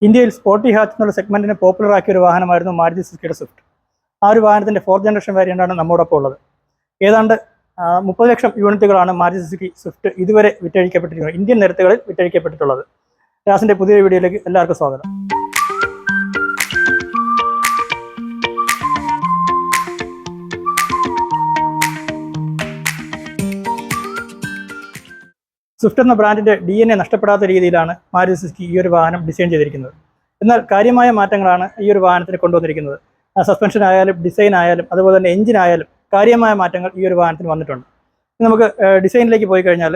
ഇന്ത്യയിൽ sporty hatch എന്നുള്ള സെഗ്മെന്റിനെ popular ആക്കിയ ഒരു വാഹനമായിരുന്നു മാരുതി സുസുക്കിയുടെ സ്വിഫ്റ്റ്. ആ ഒരു വാഹനത്തിന്റെ 4th ജനറേഷൻ വേരിയന്റാണ് നമ്മോടൊപ്പം ഉള്ളത്. ഏതാണ്ട് 30 ലക്ഷം യൂണിറ്റുകളാണ് മാരുതി സുസുക്കി സ്വിഫ്റ്റ് ഇതുവരെ വിറ്റഴിക്കപ്പെട്ടിരിക്കുന്നത്, ഇന്ത്യൻ നിരത്തുകളിൽ വിറ്റഴിക്കപ്പെട്ടിട്ടുള്ളത്. രാസിന്റെ പുതിയ വീഡിയോയിലേക്ക് എല്ലാവർക്കും സ്വാഗതം. സ്വിഫ്റ്റ് എന്ന ബ്രാൻഡിന്റെ DNA നഷ്ടപ്പെടാത്ത രീതിയിലാണ് മാരുതി സുസുക്കി ഈ ഒരു വാഹനം ഡിസൈൻ ചെയ്തിരിക്കുന്നത്. എന്നാൽ കാര്യമായ മാറ്റങ്ങളാണ് ഈ ഒരു വാഹനത്തിന് കൊണ്ടുവന്നിരിക്കുന്നത്. സസ്പെൻഷൻ ആയാലും ഡിസൈൻ ആയാലും അതുപോലെ തന്നെ എഞ്ചിൻ ആയാലും കാര്യമായ മാറ്റങ്ങൾ ഈ ഒരു വാഹനത്തിന് വന്നിട്ടുണ്ട്. നമുക്ക് ഡിസൈനിലേക്ക് പോയി കഴിഞ്ഞാൽ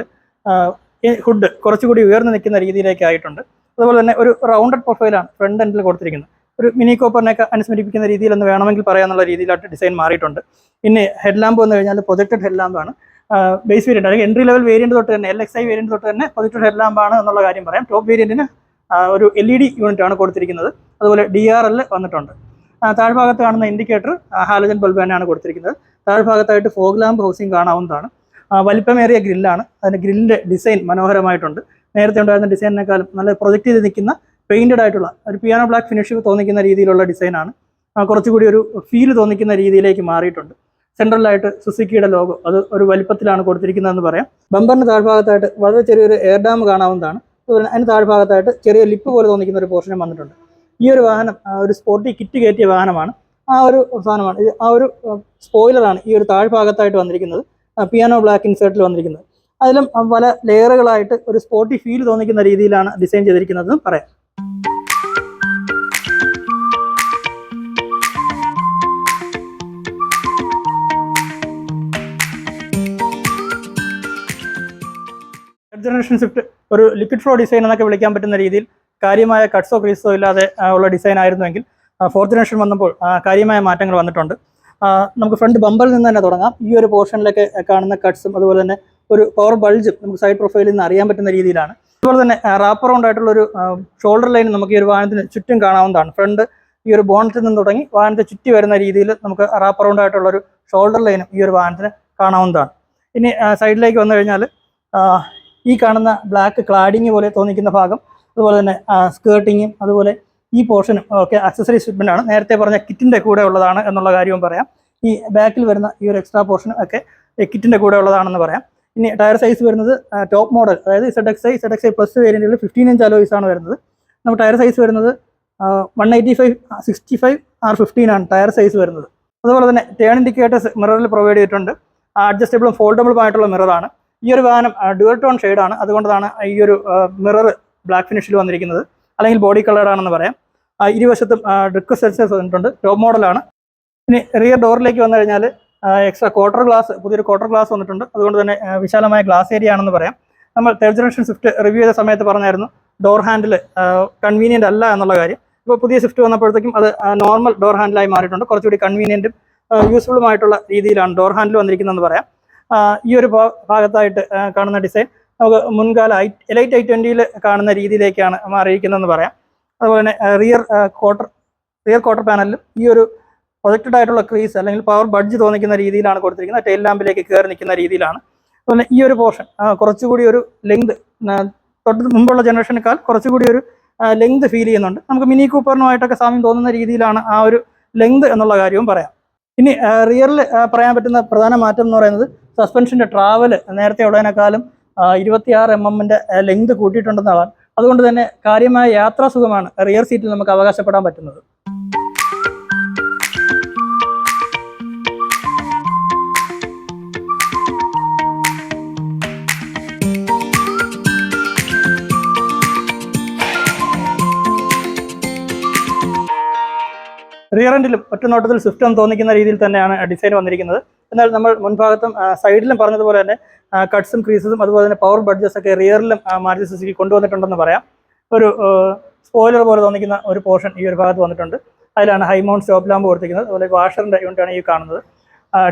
ഹുഡ് കുറച്ചുകൂടി ഉയർന്നു നിൽക്കുന്ന രീതിയിലേക്ക് ആയിട്ടുണ്ട്. അതുപോലെ തന്നെ ഒരു റൗണ്ടഡ് പ്രൊഫൈലാണ് ഫ്രണ്ട് എൻഡിൽ കൊടുത്തിരിക്കുന്നത്. ഒരു മിനി കോപ്പറിനെയൊക്കെ അനുസ്മരിപ്പിക്കുന്ന രീതിയിലെന്ന് വേണമെങ്കിൽ പറയാനുള്ള രീതിയിലായിട്ട് ഡിസൈൻ മാറിയിട്ടുണ്ട്. പിന്നെ ഹെഡ് ലാമ്പ് വന്നു കഴിഞ്ഞാൽ പ്രൊജക്റ്റഡ് ഹെഡ് ലാമ്പാണ്. ബേസ് വേരിയന്റ് അല്ലെങ്കിൽ എൻട്രി ലെവൽ വേരിയന്റ് തൊട്ട് തന്നെ LXI വേരിയന്റ് തൊട്ട് തന്നെ പ്രൊജക്റ്റഡ് ഹെഡ് ലാമ്പാണ് എന്നുള്ള കാര്യം പറയാം. ടോപ്പ് വേരിയന്റിന് ഒരു LED യൂണിറ്റ് ആണ് കൊടുത്തിരിക്കുന്നത്. അതുപോലെ DRL വന്നിട്ടുണ്ട്. താഴ്ഭാഗത്ത് കാണുന്ന ഇൻഡിക്കേറ്റർ ഹാലജൻ ബൾബ് തന്നെയാണ് കൊടുത്തിരിക്കുന്നത്. താഴ്ഭാഗത്തായിട്ട് ഫോഗ് ലാമ്പ് ഹൗസിംഗ് കാണാവുന്നതാണ്. വലിപ്പമേറിയ ഗ്രില്ലാണ്. അതിൻ്റെ ഗ്രില്ലിൻ്റെ ഡിസൈൻ മനോഹരമായിട്ടുണ്ട്. നേരത്തെ ഉണ്ടായിരുന്ന ഡിസൈനിനേക്കാളും നല്ല പ്രൊജക്റ്റ് ചെയ്ത് നിൽക്കുന്ന പെയിന്റഡ് ആയിട്ടുള്ള ഒരു പിയാനോ ബ്ലാക്ക് ഫിനിഷ് തോന്നിക്കുന്ന രീതിയിലുള്ള ഡിസൈനാണ്. കുറച്ചുകൂടി ഒരു ഫീൽ തോന്നിക്കുന്ന രീതിയിലേക്ക് മാറിയിട്ടുണ്ട്. സെൻട്രലായിട്ട് സുസുക്കിയുടെ ലോഗോ അത് ഒരു വലിപ്പത്തിലാണ് കൊടുത്തിരിക്കുന്നതെന്ന് പറയാം. ബമ്പറിന് താഴ്ഭാഗത്തായിട്ട് വളരെ ചെറിയൊരു എയർ ഡാം കാണാവുന്നതാണ്. അതുപോലെ അതിന് താഴ്ഭാഗത്തായിട്ട് ചെറിയ ലിപ്പ് പോലെ തോന്നിക്കുന്ന ഒരു പോർഷനും വന്നിട്ടുണ്ട്. ഈ ഒരു വാഹനം ഒരു സ്പോർട്ടി കിറ്റ് കയറ്റിയ വാഹനമാണ്. ആ ഒരു സാധനമാണ് ആ ഒരു സ്പോയിലറാണ് ഈ ഒരു താഴ്ഭാഗത്തായിട്ട് വന്നിരിക്കുന്നത്. പിയാനോ ബ്ലാക്ക് ഇൻസേർട്ടിൽ വന്നിരിക്കുന്നത്. അതിലും പല ലെയറുകളായിട്ട് ഒരു സ്പോർട്ടി ഫീൽ തോന്നിക്കുന്ന രീതിയിലാണ് ഡിസൈൻ ചെയ്തിരിക്കുന്നതെന്ന് പറയാം. ജനറേഷൻ സ്വിഫ്റ്റ് ഒരു ലിക്വിഡ് ഫ്ലോ ഡിസൈൻ എന്നൊക്കെ വിളിക്കാൻ പറ്റുന്ന രീതിയിൽ കാര്യമായ കട്ട്സോ ക്രീസോ ഇല്ലാതെ ഉള്ള ഡിസൈൻ ആയിരുന്നുവെങ്കിൽ 4th ജനറേഷൻ വന്നപ്പോൾ കാര്യമായ മാറ്റങ്ങൾ വന്നിട്ടുണ്ട്. നമുക്ക് ഫ്രണ്ട് ബമ്പറിൽ നിന്ന് തന്നെ തുടങ്ങാം. ഈ ഒരു പോർഷനിലൊക്കെ കാണുന്ന കട്ട്സും അതുപോലെ തന്നെ ഒരു പവർ ബൾജും നമുക്ക് സൈഡ് പ്രൊഫൈലിൽ നിന്ന് അറിയാൻ പറ്റുന്ന രീതിയിലാണ്. അതുപോലെ തന്നെ റാപ്പ് റൗണ്ട് ആയിട്ടുള്ള ഒരു ഷോൾഡർ ലൈൻ നമുക്ക് ഈ ഒരു വാഹനത്തിന് ചുറ്റും കാണാവുന്നതാണ്. ഫ്രണ്ട് ഈ ഒരു ബോണറ്റിൽ നിന്ന് തുടങ്ങി വാഹനത്തെ ചുറ്റി വരുന്ന രീതിയിൽ നമുക്ക് റാപ്പ് റൗണ്ട് ആയിട്ടുള്ള ഒരു ഷോൾഡർ ലൈനും ഈ ഒരു വാഹനത്തിന് കാണാവുന്നതാണ്. ഇനി സൈഡിലേക്ക് വന്നു കഴിഞ്ഞാൽ ഈ കാണുന്ന ബ്ലാക്ക് ക്ലാഡിങ് പോലെ തോന്നിക്കുന്ന ഭാഗം, അതുപോലെ തന്നെ സ്കേർട്ടിങ്ങും അതുപോലെ ഈ പോർഷനും ഒക്കെ ആക്സസറീസ് ഫിറ്റ്മെന്റ് ആണ്. നേരത്തെ പറഞ്ഞ കിറ്റിന്റെ കൂടെ ഉള്ളതാണ് എന്നുള്ള കാര്യവും പറയാം. ഈ ബാക്കിൽ വരുന്ന ഈ ഒരു എക്സ്ട്രാ പോർഷനും ഒക്കെ കിറ്റിന്റെ കൂടെ ഉള്ളതാണെന്ന് പറയാം. ഇനി ടയർ സൈസ് വരുന്നത് ടോപ്പ് മോഡൽ, അതായത് ZXI പ്ലസ് വേരിയന്റിൽ 15 ഇഞ്ച് അലോയ്സ് ആണ് വരുന്നത്. നമുക്ക് ടയർ സൈസ് വരുന്നത് 185/65 R15 ആണ് ടയർ സൈസ് വരുന്നത്. അതുപോലെ തന്നെ ടേൺ ഇൻഡിക്കേറ്റേഴ്സ് മിററിൽ പ്രൊവൈഡ് ചെയ്തിട്ടുണ്ട്. അഡ്ജസ്റ്റബിളും ഫോൾഡബിളും ആയിട്ടുള്ള മിററാണ്. ഈ ഒരു വാഹനം ഡ്യുവൽ ടോൺ ഷെയ്ഡാണ്. അതുകൊണ്ടാണ് ഈ ഒരു മിറർ ബ്ലാക്ക് ഫിനിഷിൽ വന്നിരിക്കുന്നത്, അല്ലെങ്കിൽ ബോഡി കളറാണെന്ന് പറയാം. ഇരുവശത്തും ഡ്രിക്ക് സെൻസേഴ്സ് വന്നിട്ടുണ്ട്. ടോപ്പ് മോഡലാണ്. ഇനി റിയർ ഡോറിലേക്ക് വന്നു കഴിഞ്ഞാൽ എക്സ്ട്രാ പുതിയൊരു ക്വാർട്ടർ ഗ്ലാസ് വന്നിട്ടുണ്ട്. അതുകൊണ്ട് തന്നെ വിശാലമായ ഗ്ലാസ് ഏരിയ ആണെന്ന് പറയാം. നമ്മൾ 3rd ജനറേഷൻ സ്വിഫ്റ്റ് റിവ്യൂ ചെയ്ത സമയത്ത് പറഞ്ഞായിരുന്നു ഡോർ ഹാൻഡിൽ കൺവീനിയൻ്റ് അല്ല എന്നുള്ള കാര്യം. ഇപ്പോൾ പുതിയ സ്വിഫ്റ്റ് വന്നപ്പോഴത്തേക്കും അത് നോർമൽ ഡോർ ഹാൻഡിലായി മാറിയിട്ടുണ്ട്. കുറച്ചുകൂടി കൺവീനിയൻറ്റും യൂസ്ഫുള്ളുമായിട്ടുള്ള രീതിയിലാണ് ഡോർ ഹാൻഡിൽ വന്നിരിക്കുന്നതെന്ന് പറയാം. ഈ ഒരു ഭാഗത്തായിട്ട് കാണുന്ന ഡിസൈൻ നമുക്ക് മുൻകാല എലൈറ്റ് i20യിൽ കാണുന്ന രീതിയിലേക്കാണ് മാറിയിരിക്കുന്നതെന്ന് പറയാം. അതുപോലെ തന്നെ റിയർ ക്വാർട്ടർ പാനലിലും ഈ ഒരു പ്രൊജക്റ്റഡ് ആയിട്ടുള്ള ക്രീസ് അല്ലെങ്കിൽ പവർ ബഡ്ജ് തോന്നിക്കുന്ന രീതിയിലാണ് കൊടുത്തിരിക്കുന്നത്. ടെയിൽ ലാമ്പിലേക്ക് കയറി നിൽക്കുന്ന രീതിയിലാണ്. അതുപോലെ ഈ ഒരു പോർഷൻ കുറച്ചുകൂടി ഒരു ലെങ്ത് തൊട്ട് മുമ്പുള്ള ജനറേഷനേക്കാൾ കുറച്ചുകൂടി ഒരു ലെങ്ത് ഫീൽ ചെയ്യുന്നുണ്ട്. നമുക്ക് മിനി കൂപ്പറിനുമായിട്ടൊക്കെ സാമ്യം തോന്നുന്ന രീതിയിലാണ് ആ ഒരു ലെങ്ത് എന്നുള്ള കാര്യവും പറയാം. ഇനി റിയറിൽ പറയാൻ പറ്റുന്ന പ്രധാന മാറ്റം എന്ന് പറയുന്നത് സസ്പെൻഷൻ്റെ ട്രാവൽ നേരത്തെ ഉള്ളതിനേക്കാളും 26 mm ലെങ്ത് കൂട്ടിയിട്ടുണ്ടെന്നാണ്. അതുകൊണ്ട് തന്നെ കാര്യമായ യാത്രാ സുഖമാണ് റിയർ സീറ്റിൽ നമുക്ക് അവകാശപ്പെടാൻ പറ്റുന്നത്. റിയർ എൻഡിലും ഒറ്റനോട്ടത്തിൽ സ്വിഫ്റ്റ് എന്ന് തോന്നിക്കുന്ന രീതിയിൽ തന്നെയാണ് ഡിസൈൻ വന്നിരിക്കുന്നത്. എന്നാൽ നമ്മൾ മുൻഭാഗത്തും സൈഡിലും പറഞ്ഞതുപോലെ തന്നെ കട്ട്സും ക്രീസസും അതുപോലെ തന്നെ പവർ ബഡ്ജസ് ഒക്കെ റിയറിലും മാരുതി സുസുക്കി കൊണ്ടുവന്നിട്ടുണ്ടെന്ന് പറയാം. ഒരു സ്പോയിലർ പോലെ തോന്നിക്കുന്ന ഒരു പോർഷൻ ഈ ഒരു ഭാഗത്ത് വന്നിട്ടുണ്ട്. അതിലാണ് ഹൈ മൗണ്ട് സ്റ്റോപ്പ് ലാമ്പ് കൊടുത്തിരിക്കുന്നത്. അതുപോലെ വാഷറിൻ്റെ യൂണിറ്റാണ് ഈ കാണുന്നത്.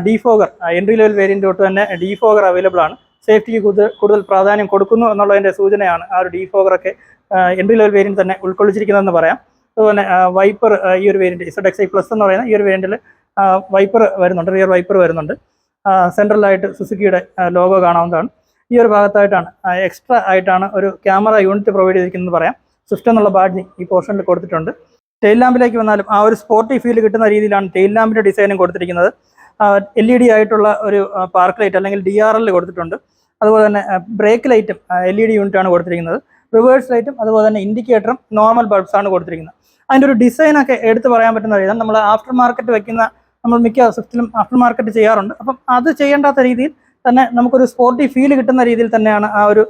ഡീഫോഗർ എൻട്രി ലെവൽ വേരിയൻ്റ് തൊട്ട് തന്നെ ഡീഫോഗർ അവൈലബിൾ ആണ്. സേഫ്റ്റിക്ക് കൂടുതൽ പ്രാധാന്യം കൊടുക്കുന്നു എന്നുള്ളതിൻ്റെ സൂചനയാണ് ആ ഒരു ഡീഫോഗറൊക്കെ എൻട്രി ലെവൽ വേരിയൻ്റ് തന്നെ ഉൾക്കൊള്ളിച്ചിരിക്കുന്നതെന്ന് പറയാം. അതുപോലെ വൈപ്പർ ഈ ഒരു വേരിയന്റ് ZXI പ്ലസ് എന്ന് പറയുന്ന ഈ ഒരു വേരിയന്റിൽ വൈപ്പർ വരുന്നുണ്ട്, റിയർ വൈപ്പർ വരുന്നുണ്ട്. സെൻട്രലായിട്ട് സുസുക്കിയുടെ ലോഗോ കാണാവുന്നതാണ്. ഈ ഒരു ഭാഗത്തായിട്ടാണ് എക്സ്ട്രാ ആയിട്ടാണ് ഒരു ക്യാമറ യൂണിറ്റ് പ്രൊവൈഡ് ചെയ്തിരിക്കുന്നത് പറയാം. സ്വിഫ്റ്റ് എന്നുള്ള ബാഡ്ജിങ് ഈ പോർഷനിൽ കൊടുത്തിട്ടുണ്ട്. ടെയിൽ ലാമ്പിലേക്ക് വന്നാലും ആ ഒരു സ്പോർട്ടി ഫീൽ കിട്ടുന്ന രീതിയിലാണ് ടെയിൽ ലാമ്പിൻ്റെ ഡിസൈനും കൊടുത്തിരിക്കുന്നത്. LED ആയിട്ടുള്ള ഒരു പാർക്ക് ലൈറ്റ് അല്ലെങ്കിൽ DRL കൊടുത്തിട്ടുണ്ട്. അതുപോലെ തന്നെ ബ്രേക്ക് ലൈറ്റും LED യൂണിറ്റാണ് കൊടുത്തിരിക്കുന്നത്. റിവേഴ്സ് ലൈറ്റും അതുപോലെ തന്നെ ഇൻഡിക്കേറ്ററും നോർമൽ ബൾബ്സ് ആണ് കൊടുത്തിരിക്കുന്നത്. അതിൻ്റെ ഒരു ഡിസൈനൊക്കെ എടുത്ത് പറയാൻ പറ്റുന്ന രീതിയിൽ നമ്മൾ ആഫ്റ്റർ മാർക്കറ്റ് വെക്കുന്ന, നമ്മൾ മിക്ക സ്വിഫ്റ്റിലും ആഫ്റ്റർ മാർക്കറ്റ് ചെയ്യാറുണ്ട്. അപ്പം അത് ചെയ്യേണ്ടാത്ത രീതിയിൽ തന്നെ നമുക്കൊരു സ്പോർട്ടി ഫീൽ കിട്ടുന്ന രീതിയിൽ തന്നെയാണ് ആ ഒരു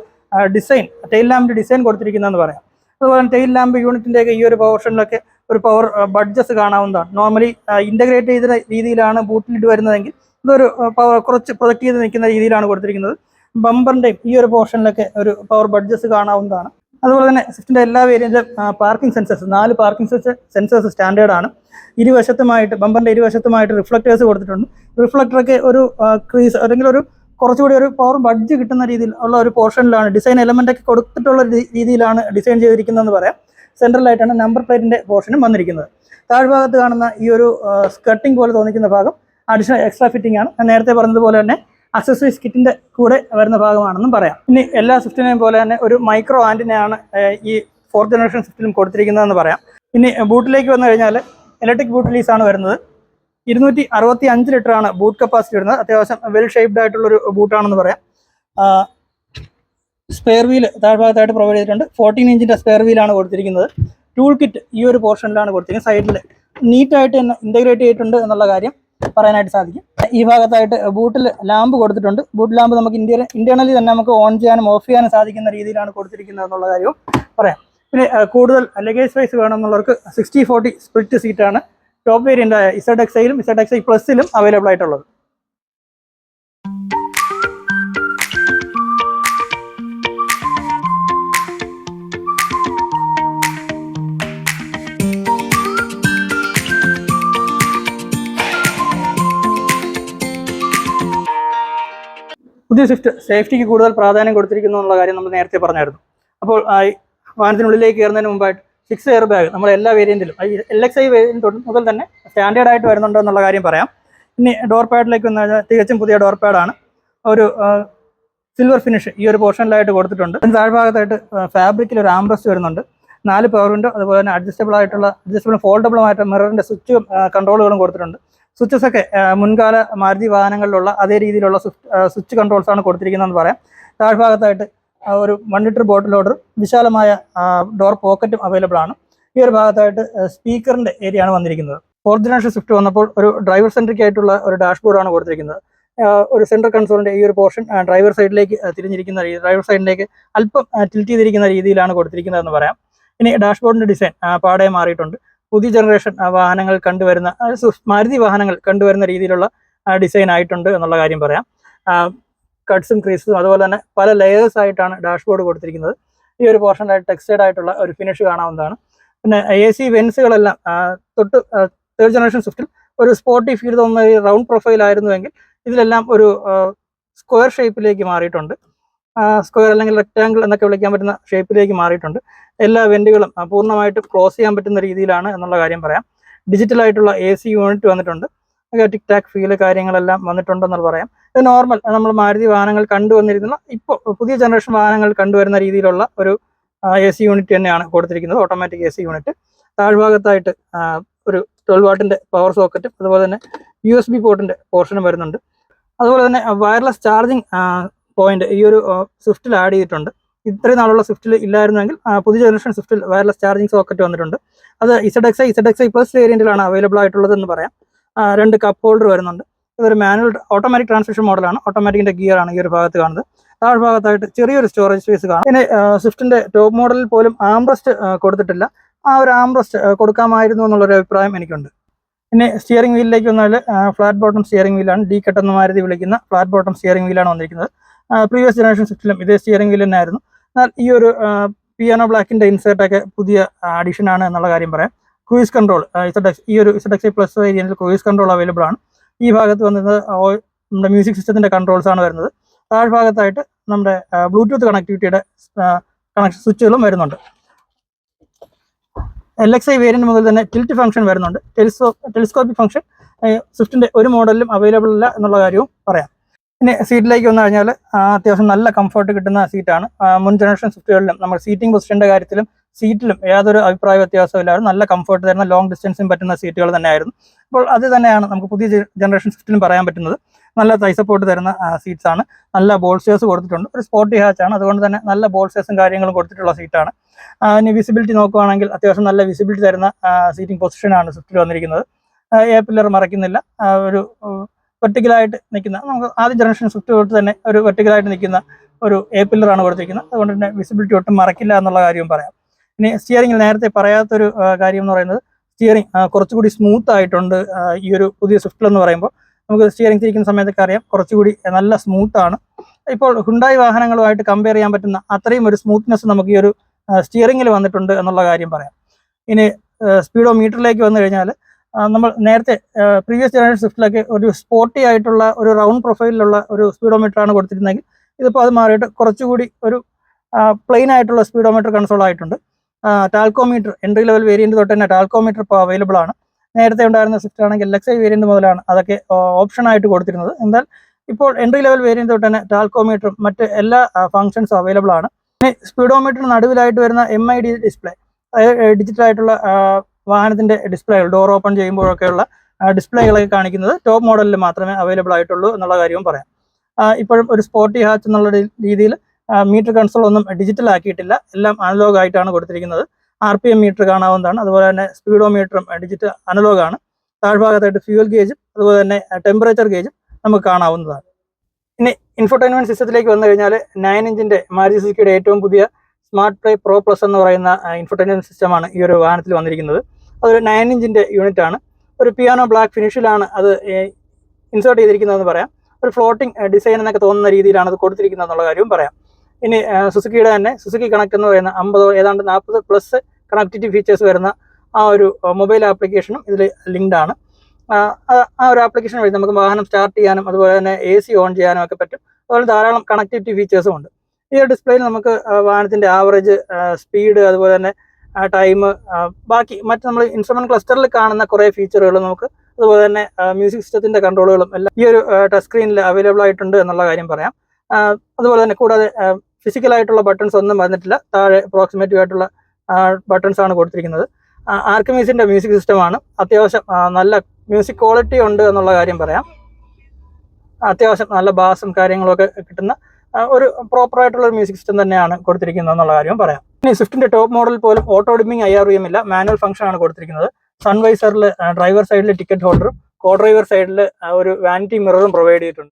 ഡിസൈൻ, ടെയിൽ ലാമ്പിൻ്റെ ഡിസൈൻ കൊടുത്തിരിക്കുന്നതെന്ന് പറയാം. അതുപോലെ തന്നെ ടെയിൽ ലാമ്പ് യൂണിറ്റിൻ്റെയൊക്കെ ഈ ഒരു പോർഷനിലൊക്കെ ഒരു പവർ ബഡ്ജസ് കാണാവുന്നതാണ്. നോർമലി ഇൻ്റഗ്രേറ്റ് ചെയ്ത രീതിയിലാണ് ബൂട്ടിലിട്ട് വരുന്നതെങ്കിൽ ഇതൊരു പവർ കുറച്ച് പ്രൊജക്ട് ചെയ്ത് നിൽക്കുന്ന രീതിയിലാണ് കൊടുത്തിരിക്കുന്നത്. ബമ്പറിൻ്റെയും ഈ ഒരു പോർഷനിലൊക്കെ ഒരു പവർ ബഡ്ജസ് കാണാവുന്നതാണ്. അതുപോലെ തന്നെ സ്വിഫ്റ്റിൻ്റെ എല്ലാ വേരിയൻറ്റും പാർക്കിംഗ് സെൻസേഴ്സ്, 4 പാർക്കിംഗ് സെൻസേഴ്സ് സ്റ്റാൻഡേർഡാണ്. ഇരുവശത്തുമായിട്ട്, ബമ്പറിൻ്റെ ഇരുവശത്തുമായിട്ട് റിഫ്ലക്റ്റേഴ്സ് കൊടുത്തിട്ടുണ്ട്. റിഫ്ലക്ടറൊക്കെ ഒരു ക്രീസ് അല്ലെങ്കിൽ ഒരു കുറച്ചുകൂടി ഒരു പവർ ബഡ്ജ് കിട്ടുന്ന രീതിയിൽ ഉള്ള ഒരു പോർഷനിലാണ്, ഡിസൈൻ എലമെൻ്റ് ഒക്കെ കൊടുത്തിട്ടുള്ള രീതിയിലാണ് ഡിസൈൻ ചെയ്തിരിക്കുന്നതെന്ന് പറയാം. സെൻട്രലായിട്ടാണ് നമ്പർ പ്ലേറ്റിൻ്റെ പോർഷനും വന്നിരിക്കുന്നത്. താഴ്ഭാഗത്ത് കാണുന്ന ഈ ഒരു സ്കർട്ടിംഗ് പോലെ തോന്നിക്കുന്ന ഭാഗം അഡീഷണൽ എക്സ്ട്രാ ഫിറ്റിംഗ് ആണ്. ഞാൻ നേരത്തെ പറഞ്ഞതുപോലെ തന്നെ അക്സസറീസ് കിറ്റിൻ്റെ കൂടെ വരുന്ന ഭാഗമാണെന്നും പറയാം. ഇനി എല്ലാ സ്വിഫ്റ്റിനെയും പോലെ തന്നെ ഒരു മൈക്രോ ആൻറ്റിനയാണ് ഈ 4th ജനറേഷൻ സ്വിഫ്റ്റിലും കൊടുത്തിരിക്കുന്നതെന്ന് പറയാം. ഇനി ബൂട്ടിലേക്ക് വന്നു കഴിഞ്ഞാൽ ഇലക്ട്രിക് ബൂട്ട് ലീസാണ് വരുന്നത്. 265 ലിറ്ററാണ് ബൂട്ട് കപ്പാസിറ്റി വരുന്നത്. അത്യാവശ്യം വെൽ ഷേപ്ഡ് ആയിട്ടുള്ളൊരു ബൂട്ടാണെന്ന് പറയാം. സ്പെയർ വീൽ താഴ്ഭാഗത്തായിട്ട് പ്രൊവൈഡ് ചെയ്തിട്ടുണ്ട്. 14 ഇഞ്ചിൻ്റെ സ്പെയർ വീലാണ് കൊടുത്തിരിക്കുന്നത്. ടൂൾ കിറ്റ് ഈ ഒരു പോർഷനിലാണ് കൊടുത്തിരിക്കുന്നത്. സൈഡിൽ നീറ്റായിട്ട് തന്നെ ഇൻ്റഗ്രേറ്റ് ചെയ്തിട്ടുണ്ട് എന്നുള്ള കാര്യം പറയാനായിട്ട് സാധിക്കും. ഈ ഭാഗത്തായിട്ട് ബൂട്ടിൽ ലാമ്പ് കൊടുത്തിട്ടുണ്ട്. ബൂട്ട് ലാമ്പ് നമുക്ക് ഇന്റേണലി തന്നെ നമുക്ക് ഓൺ ചെയ്യാനും ഓഫ് ചെയ്യാനും സാധിക്കുന്ന രീതിയിലാണ് കൊടുത്തിരിക്കുന്നത് എന്നുള്ള കാര്യവും പറയാം. പിന്നെ കൂടുതൽ ലഗേജ് സ്പേസ് വേണമെന്നുള്ളവർക്ക് 60/40 സ്പ്ലിറ്റ് സീറ്റാണ് ടോപ്പ് വേരിയൻ്റായ ZXiലും ZXi പ്ലസിലും അവൈലബിൾ ആയിട്ടുള്ളത്. പുതിയ സ്വിഫ്റ്റ് സേഫ്റ്റിക്ക് കൂടുതൽ പ്രാധാന്യം കൊടുത്തിരിക്കുന്നു എന്നുള്ള കാര്യം നമ്മൾ നേരത്തെ പറഞ്ഞായിരുന്നു. അപ്പോൾ വാഹനത്തിനുള്ളിലേക്ക് കയറുന്നതിന് മുമ്പായിട്ട് 6 എയർ ബാഗ് നമ്മൾ എല്ലാ വേരിയൻറ്റിലും LXi വേരിയൻറ്റ് മുതൽ തന്നെ സ്റ്റാൻഡേർഡ് ആയിട്ട് വരുന്നുണ്ടോ എന്നുള്ള കാര്യം പറയാം. ഇനി ഡോർ പാഡിലേക്ക് വന്നു കഴിഞ്ഞാൽ തികച്ചും പുതിയ ഡോർ പാഡാണ്. ഒരു സിൽവർ ഫിനിഷ് ഈ ഒരു പോർഷനിലായിട്ട് കൊടുത്തിട്ടുണ്ട്. താഴ്ഭാഗത്തായിട്ട് ഫാബ്രിക്കിൽ ഒരു ആംബ്രസ്റ്റ് വരുന്നുണ്ട്. 4 പവർ വിൻഡോ, അതുപോലെ തന്നെ അഡ്ജസ്റ്റബിൾ ഫോൾഡബിളുമായിട്ട് മിററിൻ്റെ സ്വിച്ചും കൺട്രോളുകളും കൊടുത്തിട്ടുണ്ട്. സ്വിച്ചസ് ഒക്കെ മുൻകാല മാരുതി വാഹനങ്ങളിലുള്ള അതേ രീതിയിലുള്ള സ്വിച്ച് കൺട്രോൾസ് ആണ് കൊടുത്തിരിക്കുന്നതെന്ന് പറയാം. താഴ്ഭാഗത്തായിട്ട് ഒരു 1 ലിറ്റർ ബോട്ടിൽ ഹോൾഡർ, വിശാലമായ ഡോർ പോക്കറ്റും അവൈലബിൾ ആണ്. ഈ ഒരു ഭാഗത്തായിട്ട് സ്പീക്കറിൻ്റെ ഏരിയ ആണ് വന്നിരിക്കുന്നത്. 4th ജനറേഷൻ സ്വിഫ്റ്റ് വന്നപ്പോൾ ഒരു ഡ്രൈവർ സെൻട്രിക് ആയിട്ടുള്ള ഒരു ഡാഷ്ബോർഡാണ് കൊടുത്തിരിക്കുന്നത്. ഒരു സെൻട്രൽ കൺസോളിൻ്റെ ഈ ഒരു പോർഷൻ ഡ്രൈവർ സൈഡിലേക്ക് തിരിഞ്ഞിരിക്കുന്ന രീതി, ഡ്രൈവർ സൈഡിലേക്ക് അല്പം ടിൽറ്റ് ചെയ്തിരിക്കുന്ന രീതിയിലാണ് കൊടുത്തിരിക്കുന്നതെന്ന് പറയാം. ഇനി ഡാഷ്ബോർഡിൻ്റെ ഡിസൈൻ പാടെ മാറിയിട്ടുണ്ട്. പുതിയ ജനറേഷൻ വാഹനങ്ങൾ കണ്ടുവരുന്ന, മാരുതി വാഹനങ്ങൾ കണ്ടുവരുന്ന രീതിയിലുള്ള ഡിസൈൻ ആയിട്ടുണ്ട് എന്നുള്ള കാര്യം പറയാം. കട്ട്സും ക്രീസും അതുപോലെ തന്നെ പല ലെയേഴ്സ് ആയിട്ടാണ് ഡാഷ്ബോർഡ് കൊടുത്തിരിക്കുന്നത്. ഈ ഒരു പോർഷനായിട്ട് ടെക്സ്റ്റൈഡ് ആയിട്ടുള്ള ഒരു ഫിനിഷ് കാണാവുന്നതാണ്. പിന്നെ AC വെൻസുകളെല്ലാം തൊട്ട് 3rd ജനറേഷൻ സ്വിഫ്റ്റിൽ ഒരു സ്പോർട്ടി ഫീൽ തോന്നുന്ന ഒരു റൗണ്ട് പ്രൊഫൈൽ ആയിരുന്നുവെങ്കിൽ ഇതിലെല്ലാം ഒരു സ്ക്വയർ ഷേപ്പിലേക്ക് മാറിയിട്ടുണ്ട്. സ്ക്വയർ അല്ലെങ്കിൽ റെക്റ്റാങ്കിൾ എന്നൊക്കെ വിളിക്കാൻ പറ്റുന്ന ഷേപ്പിലേക്ക് മാറിയിട്ടുണ്ട്. എല്ലാ വെൻറ്റുകളും പൂർണ്ണമായിട്ട് ക്ലോസ് ചെയ്യാൻ പറ്റുന്ന രീതിയിലാണ് എന്നുള്ള കാര്യം പറയാം. ഡിജിറ്റലായിട്ടുള്ള AC യൂണിറ്റ് വന്നിട്ടുണ്ട്. ടിക് ടാക് ഫീല് കാര്യങ്ങളെല്ലാം വന്നിട്ടുണ്ടെന്ന് പറയാം. ഇത് നോർമൽ നമ്മൾ മാരുതി വാഹനങ്ങൾ കണ്ടുവന്നിരിക്കുന്ന ഇപ്പോൾ പുതിയ ജനറേഷൻ വാഹനങ്ങൾ കണ്ടുവരുന്ന രീതിയിലുള്ള ഒരു AC യൂണിറ്റ് തന്നെയാണ് കൊടുത്തിരിക്കുന്നത്. Automatic AC unit. താഴ്ഭാഗത്തായിട്ട് ഒരു 12 വാട്ടിൻ്റെ പവർ സോക്കറ്റും അതുപോലെ തന്നെ USB പോർട്ടിൻ്റെ പോർഷനും വരുന്നുണ്ട്. അതുപോലെ തന്നെ വയർലെസ് ചാർജിങ് പോയിന്റ് ഈ ഒരു സ്വിഫ്റ്റിൽ ആഡ് ചെയ്തിട്ടുണ്ട്. ഇത്രയും നാളുള്ള സ്വിഫ്റ്റിൽ ഇല്ലായിരുന്നെങ്കിൽ പുതിയ ജനറേഷൻ സ്വിഫ്റ്റിൽ വയർലെസ് ചാർജിങ് സോക്കറ്റ് വന്നിട്ടുണ്ട്. അത് ZXi പ്ലസ് വേരിയൻറ്റിലാണ് അവൈലബിൾ ആയിട്ടുള്ളത് എന്ന് പറയാം. 2 കപ്പ് ഹോൾഡർ വരുന്നുണ്ട്. ഇതൊരു മാനുവൽ ഓട്ടോമാറ്റിക് ട്രാൻസ്മിഷൻ മോഡലാണ്. ഓട്ടോമാറ്റിക്കിൻ്റെ ഗിയർ ആണ് ഈ ഒരു ഭാഗത്ത് കാണുന്നത്. താഴ്ഭാഗത്തായിട്ട് ചെറിയൊരു സ്റ്റോറേജ് സ്പേസ് കാണും. പിന്നെ സ്വിഫ്റ്റിൻ്റെ ടോപ്പ് മോഡലിൽ പോലും ആംബ്രസ്റ്റ് കൊടുത്തിട്ടില്ല. ആ ഒരു ആംബ്രസ്റ്റ് കൊടുക്കാമായിരുന്നു എന്നുള്ളൊരു അഭിപ്രായം എനിക്കുണ്ട്. പിന്നെ സ്റ്റിയറിംഗ് വീലിലേക്ക് വന്നാൽ ഫ്ലാറ്റ് ബോട്ടം സ്റ്റിയറിംഗ് വീലാണ്. ഡി കട്ട് എന്ന് മാരുതി വിളിക്കുന്ന ഫ്ലാറ്റ് ബോട്ടം സ്റ്റിയറിംഗ് വീലാണ് വന്നിരിക്കുന്നത്. പ്രീവിയസ് ജനറേഷൻ സ്വിഫ്റ്റിലും ഇതേ സ്റ്റിയറിംഗ് വീൽ തന്നെയായിരുന്നു. എന്നാൽ ഈ ഒരു പിയാനോ ബ്ലാക്കിൻ്റെ ഇൻസേർട്ടൊക്കെ പുതിയ അഡീഷൻ ആണ് എന്നുള്ള കാര്യം പറയാം. ക്രൂയിസ് കൺട്രോൾ ഈ ഒരു ZXi പ്ലസ് വേരിയൻറ്റിൽ ക്രൂയിസ് കൺട്രോൾ അവൈലബിൾ ആണ്. ഈ ഭാഗത്ത് വന്നത് നമ്മുടെ മ്യൂസിക് സിസ്റ്റത്തിൻ്റെ കൺട്രോൾസ് ആണ് വരുന്നത്. താഴ്ഭാഗത്തായിട്ട് നമ്മുടെ ബ്ലൂടൂത്ത് കണക്ടിവിറ്റിയുടെ കണക്ഷൻ സ്വിച്ചുകളും വരുന്നുണ്ട്. LXi വേരിയൻറ്റ് മുതൽ തന്നെ ടിൽറ്റ് ഫംഗ്ഷൻ വരുന്നുണ്ട്. ടെലിസ്കോപ്പിക് ഫംഗ്ഷൻ സ്വിഫ്റ്റിൻ്റെ ഒരു മോഡലിലും അവൈലബിൾ അല്ല എന്നുള്ള കാര്യവും പറയാം. ഇനി സീറ്റിലേക്ക് വന്നു കഴിഞ്ഞാൽ അത്യാവശ്യം നല്ല കംഫർട്ട് കിട്ടുന്ന സീറ്റാണ്. മുൻ ജനറേഷൻ സ്വിഫ്റ്റുകളിലും നമ്മൾ സീറ്റിംഗ് പൊസിഷൻ്റെ കാര്യത്തിലും സീറ്റിലും യാതൊരു അഭിപ്രായ വ്യത്യാസവും ഇല്ലായിരുന്നു. നല്ല കംഫർട്ട് തരുന്ന ലോങ് ഡിസ്റ്റൻസിന് പറ്റുന്ന സീറ്റുകൾ തന്നെയായിരുന്നു. അപ്പോൾ അത് തന്നെയാണ് നമുക്ക് പുതിയ ജനറേഷൻ സ്വിഫ്റ്റിലും പറയാൻ പറ്റുന്നത്. നല്ല തൈ സപ്പോർട്ട് തരുന്ന സീറ്റ്സ് ആണ്. നല്ല ബോൾസ്റ്റേഴ്സ് കൊടുത്തിട്ടുണ്ട്. ഒരു സ്പോർട്ടി ഹാച്ച് ആണ്, അതുകൊണ്ട് തന്നെ നല്ല ബോൾസ്റ്റേഴ്സും കാര്യങ്ങളും കൊടുത്തിട്ടുള്ള സീറ്റാണ്. ഇനി വിസിബിലിറ്റി നോക്കുകയാണെങ്കിൽ അത്യാവശ്യം നല്ല വിസിബിലിറ്റി തരുന്ന സീറ്റിംഗ് പൊസിഷനാണ് സ്വിഫ്റ്റിൽ വന്നിരിക്കുന്നത്. എ പില്ലർ മറയ്ക്കുന്നില്ല. ഒരു വെർട്ടിക്കലായിട്ട് നിൽക്കുന്ന, നമുക്ക് ആദ്യ ജനറേഷൻ സ്വിഫ്റ്റ് തൊട്ട് തന്നെ ഒരു വെർട്ടിക്കലായിട്ട് നിൽക്കുന്ന ഒരു എ പില്ലറാണ് കൊടുത്തിരിക്കുന്നത്. അതുകൊണ്ട് തന്നെ വിസിബിലിറ്റി ഒട്ടും മറക്കില്ല എന്നുള്ള കാര്യവും പറയാം. ഇനി സ്റ്റിയറിംഗിൽ നേരത്തെ പറയാത്തൊരു കാര്യം എന്ന് പറയുന്നത്, സ്റ്റിയറിംഗ് കുറച്ചുകൂടി സ്മൂത്ത് ആയിട്ടുണ്ട് ഈ ഒരു പുതിയ സ്വിഫ്റ്റിൽ എന്ന് പറയുമ്പോൾ. നമുക്ക് സ്റ്റിയറിംഗ് തിരിക്കുന്ന സമയത്തൊക്കെ അറിയാം, കുറച്ചുകൂടി നല്ല സ്മൂത്താണ്. ഇപ്പോൾ ഹുണ്ടായി വാഹനങ്ങളുമായിട്ട് കമ്പയർ ചെയ്യാൻ പറ്റുന്ന അത്രയും ഒരു സ്മൂത്ത്നെസ് നമുക്ക് ഈ ഒരു സ്റ്റിയറിംഗിൽ വന്നിട്ടുണ്ട് എന്നുള്ള കാര്യം പറയാം. ഇനി സ്പീഡോ മീറ്ററിലേക്ക് വന്നു കഴിഞ്ഞാൽ, നമ്മൾ നേരത്തെ പ്രീവിയസ് ജനറേഷൻ സ്വിഫ്റ്റിലൊക്കെ ഒരു സ്പോർട്ടി ആയിട്ടുള്ള ഒരു റൗണ്ട് പ്രൊഫൈലിലുള്ള ഒരു സ്പീഡോമീറ്ററാണ് കൊടുത്തിരുന്നെങ്കിൽ, ഇതിപ്പോൾ അത് മാറിയിട്ട് കുറച്ചുകൂടി ഒരു പ്ലെയിൻ ആയിട്ടുള്ള സ്പീഡോമീറ്റർ കൺസോൾ ആയിട്ടുണ്ട്. ടാൽക്കോമീറ്റർ എൻട്രി ലെവൽ വേരിയന്റ് തൊട്ട് തന്നെ ടാൽക്കോമീറ്റർ ഇപ്പോൾ അവൈലബിൾ ആണ്. നേരത്തെ ഉണ്ടായിരുന്ന സ്വിഫ്റ്റ് ആണെങ്കിൽ LXi വേരിയന്റ് മുതലാണ് അതൊക്കെ ഓപ്ഷൻ ആയിട്ട് കൊടുത്തിരുന്നത്. എന്നാൽ ഇപ്പോൾ എൻട്രി ലെവൽ വേരിയന്റ് തൊട്ട് തന്നെ ടാൽക്കോമീറ്ററും മറ്റ് എല്ലാ ഫംഗ്ഷൻസും അവൈലബിൾ ആണ്. പിന്നെ സ്പീഡോമീറ്ററിന് നടുവിലായിട്ട് വരുന്ന MID ഡിസ്പ്ലേ, അതായത് ഡിജിറ്റൽ ആയിട്ടുള്ള വാഹനത്തിന്റെ ഡിസ്പ്ലേകൾ, ഡോർ ഓപ്പൺ ചെയ്യുമ്പോഴൊക്കെയുള്ള ഡിസ്പ്ലേകളൊക്കെ കാണിക്കുന്നത് ടോപ്പ് മോഡലിൽ മാത്രമേ അവൈലബിൾ ആയിട്ടുള്ളൂ എന്നുള്ള കാര്യവും പറയാം. ഇപ്പോഴും ഒരു സ്പോർട്ടി ഹാച്ച് എന്നുള്ള രീതിയിൽ മീറ്റർ കൺസോൾ ഒന്നും ഡിജിറ്റൽ ആക്കിയിട്ടില്ല, എല്ലാം അനലോഗ് ആയിട്ടാണ് കൊടുത്തിരിക്കുന്നത്. RPM മീറ്റർ കാണാവുന്നതാണ്. അതുപോലെ തന്നെ സ്പീഡോമീറ്ററും ഡിജിറ്റൽ അനലോഗ് ആണ്. താഴ്ഭാഗത്തായിട്ട് ഫ്യൂൽ ഗേജും അതുപോലെ തന്നെ ടെമ്പറേച്ചർ ഗേജും നമുക്ക് കാണാവുന്നതാണ്. ഇനി ഇൻഫോർടൈൻമെന്റ് സിസ്റ്റത്തിലേക്ക് വന്നു കഴിഞ്ഞാൽ 9 ഇഞ്ചിന്റെ മാരുതി സുസുക്കിയുടെ ഏറ്റവും പുതിയ സ്മാർട്ട് പ്ലേ പ്രോ പ്ലസ് എന്ന് പറയുന്ന ഇൻഫോർടൈൻമെന്റ് സിസ്റ്റമാണ് ഈ ഒരു വാഹനത്തിൽ വന്നിരിക്കുന്നത്. അതൊരു 9 ഇഞ്ചിന്റെ യൂണിറ്റ് ആണ്. ഒരു പിയാനോ ബ്ലാക്ക് ഫിനിഷിലാണ് അത് ഇൻസേർട്ട് ചെയ്തിരിക്കുന്നതെന്ന് പറയാം. ഒരു ഫ്ലോട്ടിംഗ് ഡിസൈൻ എന്നൊക്കെ തോന്നുന്ന രീതിയിലാണ് അത് കൊടുത്തിരിക്കുന്നത് എന്നുള്ള കാര്യവും പറയാം. ഇനി സുസുക്കിയുടെ തന്നെ സുസുക്കി കണക്ട് എന്ന് പറയുന്ന 40+ കണക്ടിവിറ്റി ഫീച്ചേഴ്സ് വരുന്ന ആ ഒരു മൊബൈൽ ആപ്ലിക്കേഷനും ഇതിൽ ലിങ്ക്ഡ് ആണ്. ആ ഒരു ആപ്ലിക്കേഷൻ വഴി നമുക്ക് വാഹനം സ്റ്റാർട്ട് ചെയ്യാനും അതുപോലെ തന്നെ AC ഓൺ ചെയ്യാനും ഒക്കെ പറ്റും. അതുപോലെ ധാരാളം കണക്ടിവിറ്റി ഫീച്ചേഴ്സും ഉണ്ട്. ഈ ഒരു ഡിസ്പ്ലേയിൽ നമുക്ക് വാഹനത്തിന്റെ ആവറേജ് സ്പീഡ്, അതുപോലെ തന്നെ ടൈം, ബാക്കി മറ്റ് നമ്മൾ ഇൻസ്ട്രുമെന്റ് ക്ലസ്റ്ററിൽ കാണുന്ന കുറേ ഫീച്ചറുകൾ നമുക്ക്, അതുപോലെ തന്നെ മ്യൂസിക് സിസ്റ്റത്തിന്റെ കൺട്രോളുകളും എല്ലാം ഈ ഒരു ടച്ച് സ്ക്രീനിൽ അവൈലബിൾ ആയിട്ടുണ്ട് എന്നുള്ള കാര്യം പറയാം. അതുപോലെ തന്നെ കൂടാതെ ഫിസിക്കലായിട്ടുള്ള ബട്ടൺസ് ഒന്നും വന്നിട്ടില്ല. താഴെ അപ്രോക്സിമേറ്റീവ് ആയിട്ടുള്ള ബട്ടൺസ് ആണ് കൊടുത്തിരിക്കുന്നത്. ആർക്കമീസിന്റെ മ്യൂസിക് സിസ്റ്റമാണ്. അത്യാവശ്യം നല്ല മ്യൂസിക് ക്വാളിറ്റി ഉണ്ട് എന്നുള്ള കാര്യം പറയാം. അത്യാവശ്യം നല്ല ബാസും കാര്യങ്ങളൊക്കെ കിട്ടുന്ന ഒരു പ്രോപ്പർ ആയിട്ടുള്ള ഒരു മ്യൂസിക് സിസ്റ്റം തന്നെയാണ് കൊടുത്തിരിക്കുന്നത് എന്നുള്ള കാര്യവും പറയാം. ഇനി സ്വിഫ്റ്റിന്റെ ടോപ്പ് മോഡൽ പോലും ഓട്ടോ ഡിമ്മിങ് IRVM ഇല്ല, മാനുവൽ ഫംഗ്ഷൻ ആണ് കൊടുത്തിരിക്കുന്നത്. സൺവൈസറിൽ ഡ്രൈവർ സൈഡിൽ ടിക്കറ്റ് ഹോൾഡറും കോ ഡ്രൈവർ സൈഡിൽ ഒരു വാനിറ്റി മിററും പ്രൊവൈഡ് ചെയ്തിട്ടുണ്ട്.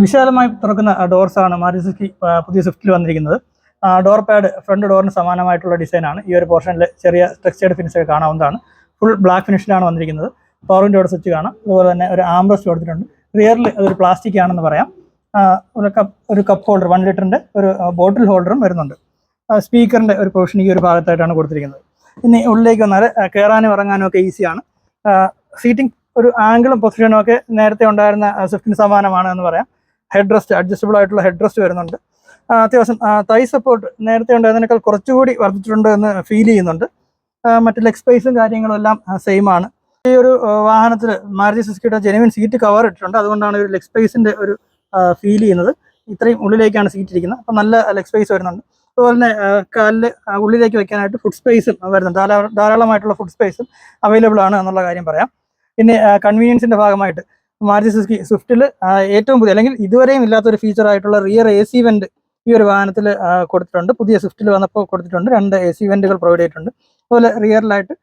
വിശാലമായി തുറക്കുന്ന ഡോർസാണ് മാരുതി സുസുക്കി പുതിയ സ്വിഫ്റ്റിൽ വന്നിരിക്കുന്നത്. ഡോർ പാഡ് ഫ്രണ്ട് ഡോറിന് സമാനമായിട്ടുള്ള ഡിസൈനാണ്. ഈ ഒരു പോർഷനിൽ ചെറിയ ടെക്സ്റ്റൈഡ് ഫിനിഷ് ഒക്കെ കാണാവുന്നതാണ്. ഫുൾ ബ്ലാക്ക് ഫിനിഷിലാണ് വന്നിരിക്കുന്നത്. പവർ വിൻഡോയുടെ സ്വിച്ച് കാണാം. അതുപോലെ തന്നെ ഒരു ആംബ്രസ്റ്റ് കൊടുത്തിട്ടുണ്ട്. റിയറിൽ അതൊരു പ്ലാസ്റ്റിക് ആണെന്ന് പറയാം. ഒരു കപ്പ് ഹോൾഡർ 1 ലിറ്ററിൻ്റെ ഒരു ബോട്ടിൽ ഹോൾഡറും വരുന്നുണ്ട്. സ്പീക്കറിൻ്റെ ഒരു പ്രൊവിഷൻ ഈ ഒരു ഭാഗത്തായിട്ടാണ് കൊടുത്തിരിക്കുന്നത്. ഇനി ഉള്ളിലേക്ക് വന്നാൽ കയറാനും ഇറങ്ങാനും ഒക്കെ ഈസിയാണ്. സീറ്റിംഗ് ഒരു ആംഗിളും പൊസിഷനും ഒക്കെ നേരത്തെ ഉണ്ടായിരുന്ന സ്വിഫ്റ്റിന് സമാനമാണ് എന്ന് പറയാം. ഹെഡ് റെസ്റ്റ്, അഡ്ജസ്റ്റബിൾ ആയിട്ടുള്ള ഹെഡ് റെസ്റ്റ് വരുന്നുണ്ട്. അത്യാവശ്യം തൈ സപ്പോർട്ട് നേരത്തെ ഉണ്ടായതിനേക്കാൾ കുറച്ചുകൂടി വർദ്ധിച്ചിട്ടുണ്ട് എന്ന് ഫീൽ ചെയ്യുന്നുണ്ട്. മറ്റ് ലെഗ് സ്പേസും കാര്യങ്ങളും എല്ലാം സെയിം ആണ്. ഈ ഒരു വാഹനത്തിൽ മാരുതി സുസുക്കിയുടെ ജെനുവിൻ സീറ്റ് കവർ ഇട്ടിട്ടുണ്ട്. അതുകൊണ്ടാണ് ഒരു ലെഗ് സ്പേസിൻ്റെ ഒരു ഫീൽ ചെയ്യുന്നത്. ഇത്രയും ഉള്ളിലേക്കാണ് സീറ്റ് ഇരിക്കുന്നത്. അപ്പം നല്ല ലെഗ് സ്പേസ് വരുന്നുണ്ട്. അതുപോലെ തന്നെ കാലിൽ ഉള്ളിലേക്ക് വെക്കാനായിട്ട് ഫുഡ് സ്പേസും വരുന്നുണ്ട്. ധാരാളമായിട്ടുള്ള ഫുഡ് സ്പേസും അവൈലബിൾ ആണ് എന്നുള്ള കാര്യം പറയാം. പിന്നെ കൺവീനിയൻസിൻ്റെ ഭാഗമായിട്ട് മാരുതി സുസുക്കി സ്വിഫ്റ്റിൽ ഏറ്റവും പുതിയ, അല്ലെങ്കിൽ ഇതുവരെയും ഇല്ലാത്തൊരു ഫീച്ചറായിട്ടുള്ള റിയർ AC വെന്റ് ഈ ഒരു വാഹനത്തിൽ കൊടുത്തിട്ടുണ്ട്. പുതിയ സ്വിഫ്റ്റിൽ വന്നപ്പോൾ കൊടുത്തിട്ടുണ്ട്. 2 AC വെന്റുകൾ പ്രൊവൈഡ് ചെയ്തിട്ടുണ്ട്. അതുപോലെ റിയറിലായിട്ട്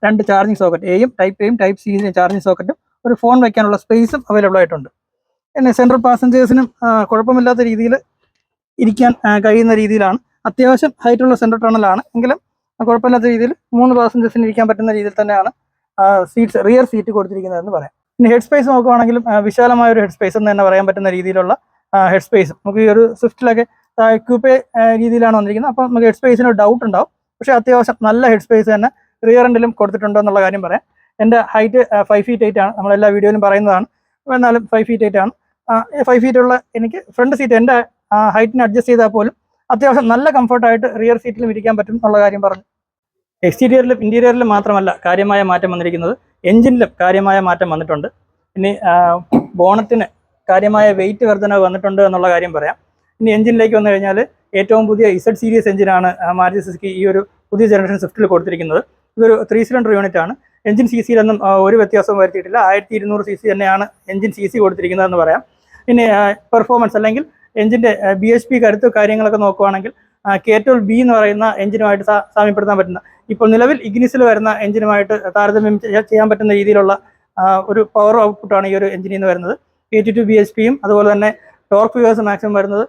2 ചാർജിങ് സോക്കറ്റ്, എയും ടൈപ്പ് സി ചാർജിങ് സോക്കറ്റും ഒരു ഫോൺ വയ്ക്കാനുള്ള സ്പേസും അവൈലബിൾ ആയിട്ടുണ്ട്. പിന്നെ സെൻട്രൽ പാസഞ്ചേഴ്സിനും കുഴപ്പമില്ലാത്ത രീതിയിൽ ഇരിക്കാൻ കഴിയുന്ന രീതിയിലാണ്. അത്യാവശ്യം ഹൈറ്റുള്ള സെൻട്രൽ ടണലാണ് എങ്കിലും കുഴപ്പമില്ലാത്ത രീതിയിൽ 3 പാസഞ്ചേഴ്സിന് ഇരിക്കാൻ പറ്റുന്ന രീതിയിൽ തന്നെയാണ് സീറ്റ്സ്, റിയർ സീറ്റ് കൊടുത്തിരിക്കുന്നതെന്ന് പറയാം. ഇനി ഹെഡ് സ്പേസ് നോക്കുകയാണെങ്കിലും വിശാലമായ ഒരു ഹെഡ് സ്പേസ് എന്ന് തന്നെ പറയാൻ പറ്റുന്ന രീതിയിലുള്ള ഹെഡ് സ്പേസ് നമുക്ക് ഈ ഒരു സ്വിഫ്റ്റിലൊക്കെ ക്യൂപ്പേ രീതിയിലാണ് വന്നിരിക്കുന്നത്. അപ്പം നമുക്ക് ഹെഡ് സ്പേസിന് ഒരു ഡൗട്ട് ഉണ്ടാവും. പക്ഷേ അത്യാവശ്യം നല്ല ഹെഡ് സ്പേസ് തന്നെ റിയർ എൻഡിലും കൊടുത്തിട്ടുണ്ടോ എന്നുള്ള കാര്യം പറയാം. എൻ്റെ ഹൈറ്റ് 5 feet 8 ആണ്. നമ്മളെല്ലാ വീഡിയോയിലും പറയുന്നതാണ്. എന്നാലും 5 feet 8 ആണ്. 5 feet ഉള്ള എനിക്ക് ഫ്രണ്ട് സീറ്റ് എൻ്റെ ഹൈറ്റിന് അഡ്ജസ്റ്റ് ചെയ്താൽ പോലും അത്യാവശ്യം നല്ല കംഫർട്ടായിട്ട് റിയർ സീറ്റിലും ഇരിക്കാൻ പറ്റും എന്നുള്ള കാര്യം പറഞ്ഞു. എക്സ്റ്റീരിയറിലും ഇൻറ്റീരിയറിലും മാത്രമല്ല കാര്യമായ മാറ്റം വന്നിരിക്കുന്നത്, എഞ്ചിനിലും കാര്യമായ മാറ്റം വന്നിട്ടുണ്ട്. ഇനി ബോണറ്റിന് കാര്യമായ വെയിറ്റ് വർധന വന്നിട്ടുണ്ട് എന്നുള്ള കാര്യം പറയാം. ഇനി എഞ്ചിനിലേക്ക് വന്നു കഴിഞ്ഞാൽ ഏറ്റവും പുതിയ Z സീരീസ് എഞ്ചിനാണ് മാരുതി സുസുക്കി ഈ ഒരു പുതിയ ജനറേഷൻ സ്വിഫ്റ്റിൽ കൊടുത്തിരിക്കുന്നത്. ഇതൊരു 3 cylinder യൂണിറ്റ് ആണ്. എഞ്ചിൻ സി സിയിലൊന്നും ഒരു വ്യത്യാസവും വരുത്തിയിട്ടില്ല. 1200 cc തന്നെയാണ് എഞ്ചിൻ CC കൊടുത്തിരിക്കുന്നതെന്ന് പറയാം. പിന്നെ പെർഫോമൻസ് അല്ലെങ്കിൽ എഞ്ചിൻ്റെ BHP കരുത്ത് കാര്യങ്ങളൊക്കെ നോക്കുകയാണെങ്കിൽ K12 B എന്ന് പറയുന്ന എഞ്ചിനുമായിട്ട് സാമ്യപ്പെടുത്താൻ പറ്റുന്ന, ഇപ്പോൾ നിലവിൽ ഇഗ്നിസിൽ വരുന്ന എഞ്ചിനുമായിട്ട് താരതമ്യം ചെയ്യാൻ പറ്റുന്ന രീതിയിലുള്ള ഒരു പവർ ഔട്ട്പുട്ടാണ് ഈ ഒരു എഞ്ചിനിൽ നിന്ന് വരുന്നത്. 82 BHPയും അതുപോലെ തന്നെ ടോർക്ക് ഫിഗേഴ്സ് മാക്സിമം വരുന്നത്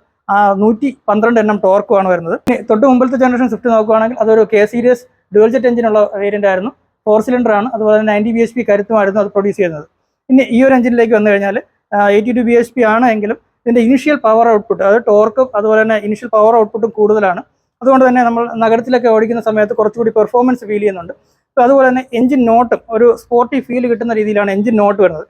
112 Nm ടോർക്കുമാണ് വരുന്നത്. തൊട്ട് മുമ്പിലത്തെ ജനറേഷൻ സ്വിഫ്റ്റ് നോക്കുകയാണെങ്കിൽ അതൊരു K സീരീസ് ഡുവൽ ജെറ്റ് എഞ്ചിനുള്ള വേരിയൻ്റ് ആയിരുന്നു. 4 cylinder ആണ്. അതുപോലെ തന്നെ 90 BHP കരുത്തുമായിരുന്നു അത് പ്രൊഡ്യൂസ് ചെയ്യുന്നത്. ഇനി ഈ ഒരു എഞ്ചിനിലേക്ക് വന്നു കഴിഞ്ഞാൽ 82 BHP ആണ് എങ്കിലും ഇതിൻ്റെ ഇനിഷ്യൽ പവർ ഔട്ട്പുട്ട്, അത് ടോർക്കും അതുപോലെ തന്നെ ഇനിഷ്യൽ പവർ ഔട്ട്പുട്ടും കൂടുതലാണ്. അതുകൊണ്ട് തന്നെ നമ്മൾ നഗരത്തിലൊക്കെ ഓടിക്കുന്ന സമയത്ത് കുറച്ചുകൂടി പെർഫോമൻസ് ഫീൽ ചെയ്യുന്നുണ്ട്. അപ്പോൾ അതുപോലെ തന്നെ എഞ്ചിൻ നോട്ടും ഒരു സ്പോർട്ടി ഫീൽ കിട്ടുന്ന രീതിയിലാണ് എഞ്ചിൻ നോട്ട് വരുന്നത്.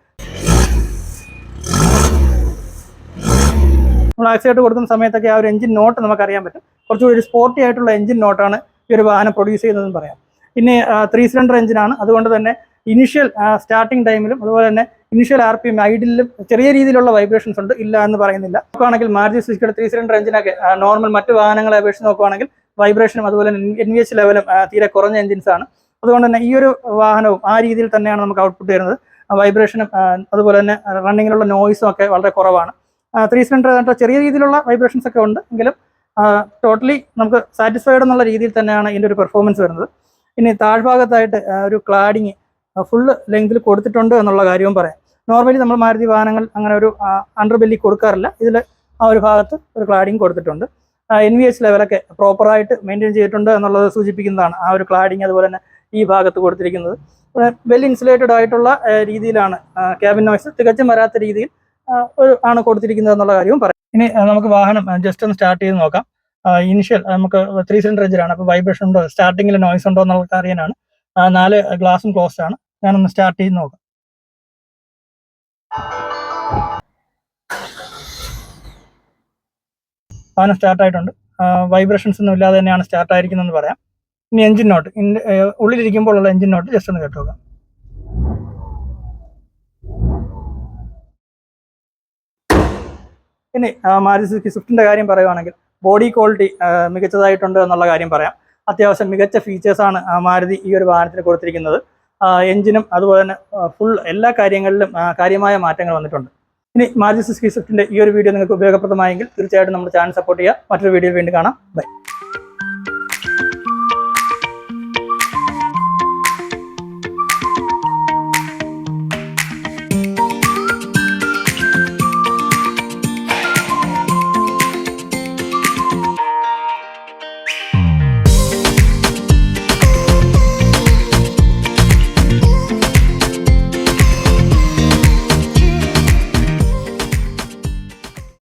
നമ്മൾ ആക്സിഡൻറ്റ് കൊടുക്കുന്ന സമയത്തൊക്കെ ആ ഒരു എഞ്ചിൻ നോട്ട് നമുക്കറിയാൻ പറ്റും. കുറച്ചുകൂടി ഒരു സ്പോർട്ടി ആയിട്ടുള്ള എഞ്ചിൻ നോട്ടാണ് ഈ ഒരു വാഹനം പ്രൊഡ്യൂസ് ചെയ്യുന്നതെന്ന് പറയാം. പിന്നെ 3 cylinder എഞ്ചിനാണ്. അതുകൊണ്ട് തന്നെ ഇനിഷ്യൽ സ്റ്റാർട്ടിംഗ് ടൈമിലും അതുപോലെ തന്നെ ഇനിഷ്യൽ RPM ഐഡിലും ചെറിയ രീതിയിലുള്ള വൈബ്രേഷൻസ് ഉണ്ട്, ഇല്ല എന്ന് പറയുന്നില്ല. നോക്കുകയാണെങ്കിൽ മാരുതി സുസുക്കിയുടെ 3 cylinder എഞ്ചിനൊക്കെ നോർമൽ മറ്റ് വാഹനങ്ങളെ അപേക്ഷിച്ച് നോക്കുകയാണെങ്കിൽ വൈബ്രേഷനും അതുപോലെ NVH ലെവലും തീരെ കുറഞ്ഞ എഞ്ചിൻസ് ആണ്. അതുകൊണ്ട് തന്നെ ഈ ഒരു വാഹനവും ആ രീതിയിൽ തന്നെയാണ് നമുക്ക് ഔട്ട്പുട്ട് വരുന്നത്. വൈബ്രേഷനും അതുപോലെ തന്നെ റണ്ണിങ്ങിലുള്ള നോയ്സും ഒക്കെ വളരെ കുറവാണ്. 3 cylinder ചെറിയ രീതിയിലുള്ള വൈബ്രേഷൻസ് ഒക്കെ ഉണ്ട് എങ്കിലും ടോട്ടലി നമുക്ക് സാറ്റിസ്ഫൈഡ് എന്നുള്ള രീതിയിൽ തന്നെയാണ് ഇതിൻ്റെ ഒരു പെർഫോമൻസ് വരുന്നത്. ഇനി താഴ്ഭാഗത്തായിട്ട് ഒരു ക്ലാഡിങ് ഫുള്ള് ലെങ്തിൽ കൊടുത്തിട്ടുണ്ട് എന്നുള്ള കാര്യവും പറയാം. നോർമലി നമ്മൾ മാരുതി വാഹനങ്ങൾ അങ്ങനെ ഒരു അണ്ടർ ബെല്ലി കൊടുക്കാറില്ല. ഇതിൽ ആ ഒരു ഭാഗത്ത് ഒരു ക്ലാഡിങ് കൊടുത്തിട്ടുണ്ട്. NVH ലെവലൊക്കെ പ്രോപ്പറായിട്ട് മെയിൻറ്റെയിൻ ചെയ്തിട്ടുണ്ട് എന്നുള്ളത് സൂചിപ്പിക്കുന്നതാണ് ആ ഒരു ക്ലാഡിങ് അതുപോലെ തന്നെ ഈ ഭാഗത്ത് കൊടുത്തിരിക്കുന്നത്. വെൽ ഇൻസുലേറ്റഡ് ആയിട്ടുള്ള രീതിയിലാണ് ക്യാബിൻ നോയ്സ് തികച്ചും വരാത്ത രീതിയിൽ ആണ് കൊടുത്തിരിക്കുന്നത് എന്നുള്ള കാര്യവും പറയാം. ഇനി നമുക്ക് വാഹനം ജസ്റ്റ് ഒന്ന് സ്റ്റാർട്ട് ചെയ്ത് നോക്കാം. ഇനിഷ്യൽ നമുക്ക് 3 cylinder എഞ്ചിനാണ്. അപ്പോൾ വൈബ്രേഷൻ ഉണ്ടോ, സ്റ്റാർട്ടിങ്ങിൽ നോയ്സ് ഉണ്ടോ എന്നുള്ളത് അറിയാനാണ്. 4 ഗ്ലാസും ക്ലോസ്ഡ് ആണ്. ഞാനൊന്ന് സ്റ്റാർട്ട് ചെയ്ത് നോക്കാം. വാഹനം സ്റ്റാർട്ടായിട്ടുണ്ട്. വൈബ്രേഷൻസ് ഒന്നും ഇല്ലാതെ തന്നെയാണ് സ്റ്റാർട്ട് ആയിരിക്കുന്നതെന്ന് പറയാം. ഇനി എഞ്ചിൻ നോട്ട്, ഉള്ളിലിരിക്കുമ്പോഴുള്ള എഞ്ചിൻ നോട്ട് ജസ്റ്റ് ഒന്ന് കേട്ടു നോക്കാം. ഇനി മാരുതി സുസുക്കി സ്വിഫ്റ്റിൻ്റെ കാര്യം പറയുവാണെങ്കിൽ ബോഡി ക്വാളിറ്റി മികച്ചതായിട്ടുണ്ട് എന്നുള്ള കാര്യം പറയാം. അത്യാവശ്യം മികച്ച ഫീച്ചേഴ്സാണ് മാരുതി ഈ ഒരു വാഹനത്തിന് കൊടുത്തിരിക്കുന്നത്. എഞ്ചിനും അതുപോലെ തന്നെ ഫുൾ എല്ലാ കാര്യങ്ങളിലും കാര്യമായ മാറ്റങ്ങൾ വന്നിട്ടുണ്ട്. ഇനി മാരുതി സുസുക്കി സ്വിഫ്റ്റിൻ്റെ ഈ ഒരു വീഡിയോ നിങ്ങൾക്ക് ഉപയോഗപ്രദമായെങ്കിൽ തീർച്ചയായിട്ടും നമ്മുടെ ചാനൽ സപ്പോർട്ട് ചെയ്യുക. മറ്റൊരു വീഡിയോയിൽ വീണ്ടും കാണാം. ബൈ.